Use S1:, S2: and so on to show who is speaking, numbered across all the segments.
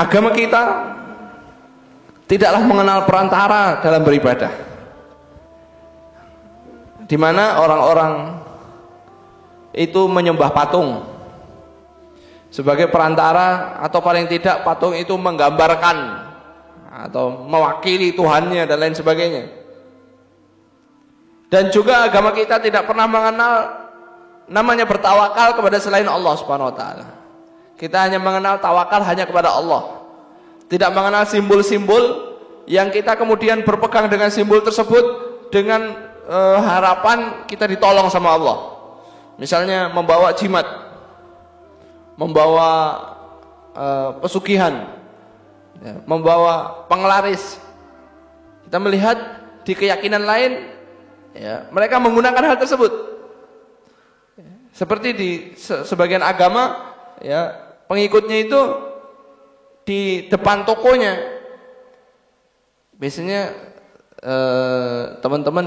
S1: Agama kita tidaklah mengenal perantara dalam beribadah, di mana orang-orang itu menyembah patung sebagai perantara, atau paling tidak patung itu menggambarkan atau mewakili Tuhannya dan lain sebagainya. Dan juga agama kita tidak pernah mengenal namanya bertawakal kepada selain Allah Subhanahu wa taala. Kita hanya mengenal tawakal hanya kepada Allah. Tidak mengenal simbol-simbol yang kita kemudian berpegang dengan simbol tersebut dengan harapan kita ditolong sama Allah. Misalnya membawa jimat, membawa pesugihan, ya, membawa penglaris. Kita melihat di keyakinan lain, ya, mereka menggunakan hal tersebut. Seperti di sebagian agama, ya, pengikutnya itu di depan tokonya biasanya teman-teman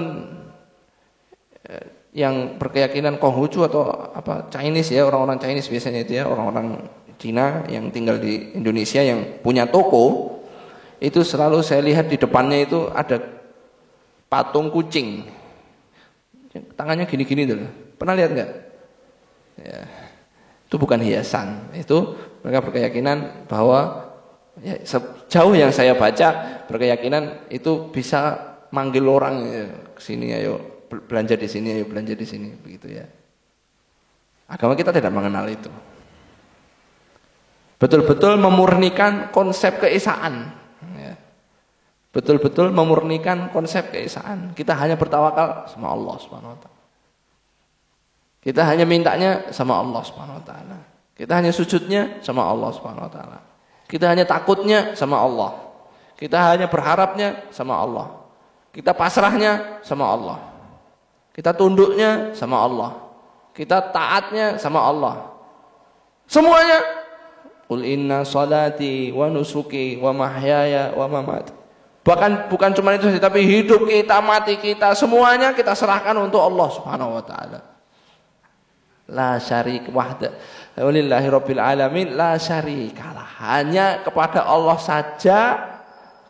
S1: yang berkeyakinan Konghucu atau apa Chinese, ya, orang-orang Chinese biasanya itu, ya, orang-orang Cina yang tinggal di Indonesia yang punya toko, itu selalu saya lihat di depannya itu ada patung kucing, tangannya gini-gini dulu. Pernah lihat nggak? Ya, itu bukan hiasan, itu mereka berkeyakinan bahwa, ya, sejauh yang saya baca, berkeyakinan itu bisa manggil orang, ya, ke sini ayo belanja di sini, ayo belanja di sini, begitu, ya. Agama kita tidak mengenal itu. Betul-betul memurnikan konsep keesaan, ya. Betul-betul memurnikan konsep keesaan. Kita hanya bertawakal sama Allah Subhanahu wa taala. Kita hanya mintanya sama Allah Subhanahu wa taala. Kita hanya sujudnya sama Allah Subhanahu wa taala. Kita hanya takutnya sama Allah. Kita hanya berharapnya sama Allah. Kita pasrahnya sama Allah. Kita tunduknya sama Allah. Kita taatnya sama Allah. Semuanya. Qul inna salati wa nusuki wa mahyaya wa mamati. Bahkan bukan cuma itu saja, tapi hidup kita, mati kita, semuanya kita serahkan untuk Allah Subhanahu wa taala. La syarik wahda walillahi rabbil alamin, la syarikalah. Hanya kepada Allah saja,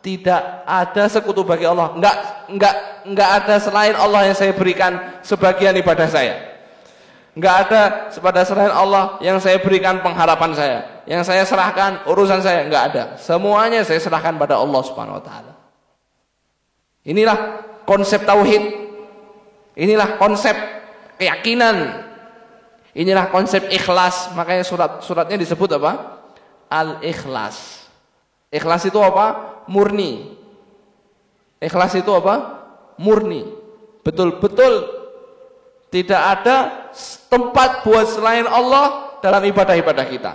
S1: tidak ada sekutu bagi Allah. Enggak ada selain Allah yang saya berikan sebagian ibadah saya. Enggak ada pada selain Allah yang saya berikan pengharapan saya, yang saya serahkan urusan saya, enggak ada. Semuanya saya serahkan pada Allah Subhanahu wa taala. Inilah konsep tauhid. Inilah konsep keyakinan. Inilah konsep ikhlas. Makanya suratnya disebut apa? Al-Ikhlas. Ikhlas itu apa? Murni. Ikhlas itu apa? Murni. Betul-betul tidak ada tempat buat selain Allah dalam ibadah-ibadah kita.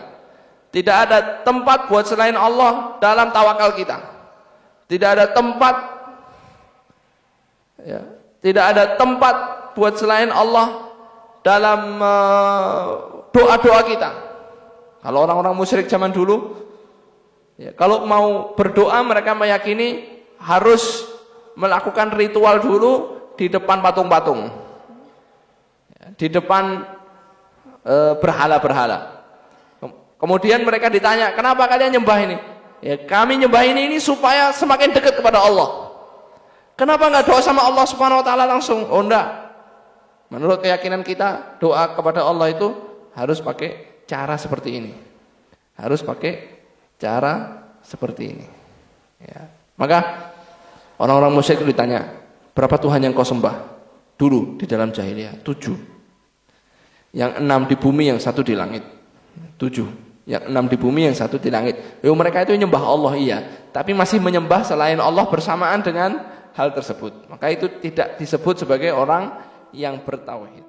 S1: Tidak ada tempat buat selain Allah dalam tawakal kita. Tidak ada tempat, ya, tidak ada tempat buat selain Allah dalam doa-doa kita. Kalau orang-orang musyrik zaman dulu, ya, kalau mau berdoa mereka meyakini harus melakukan ritual dulu di depan patung-patung, ya, di depan berhala-berhala. Kemudian mereka ditanya, kenapa kalian nyembah ini? Ya, kami nyembah ini supaya semakin dekat kepada Allah. Kenapa nggak doa sama Allah Subhanahu wa taala langsung? Oh, enggak. Menurut keyakinan kita, doa kepada Allah itu harus pakai cara seperti ini. Harus pakai cara seperti ini. Ya. Maka orang-orang musyrik ditanya, berapa Tuhan yang kau sembah? Dulu di dalam jahiliyah, 7. Yang 6 di bumi, yang 1 di langit. 7. Yang 6 di bumi, yang 1 di langit. Mereka itu menyembah Allah, iya. Tapi masih menyembah selain Allah bersamaan dengan hal tersebut. Maka itu tidak disebut sebagai orang yang bertauhid.